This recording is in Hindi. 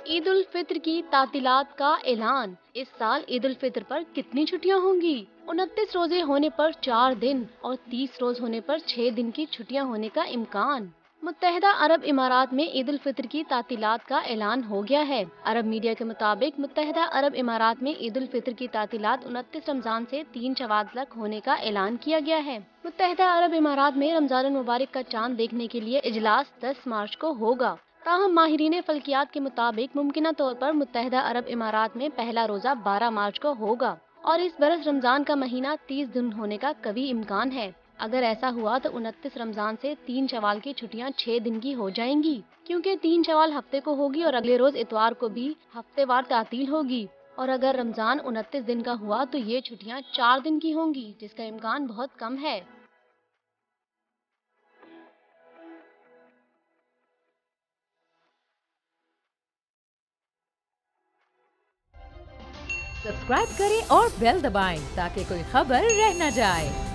ईद उल फित्र की तातीलात का ऐलान। इस साल ईद उल फित्र पर कितनी छुट्टियां होंगी? 29 रोजे होने पर 4 दिन और 30 रोज होने पर 6 दिन की छुट्टियां होने का इम्कान। मुत्तहदा अरब इमारात में ईद उल फित्र की तातीलात का ऐलान हो गया है। अरब मीडिया के मुताबिक मुत्तहदा अरब इमारात में ईद उल फित्र की तातीलात 29 रमजान से 3 शवाल तक होने का ऐलान किया गया है। मुत्तहदा अरब इमारात में रमजान मुबारक का चांद देखने के लिए इजलास 10 मार्च को होगा। ताहम माहिरीन फल्कियात के मुताबिक मुमकिना तौर पर मुत्तहदा अरब इमारात में पहला रोजा 12 मार्च को होगा और इस बरस रमजान का महीना 30 दिन होने का कवी इम्कान है। अगर ऐसा हुआ तो 29 रमजान से 3 शवाल की छुट्टियां 6 दिन की हो जाएंगी, क्योंकि 3 शवाल हफ्ते को होगी और अगले रोज इतवार को भी हफ्तेवार तातील होगी। और अगर रमजान 29 दिन का हुआ तो ये छुट्टियां 4 दिन की होंगी, जिसका इम्कान बहुत कम है। सब्सक्राइब करें और बेल दबाएं ताकि कोई खबर रह न जाए।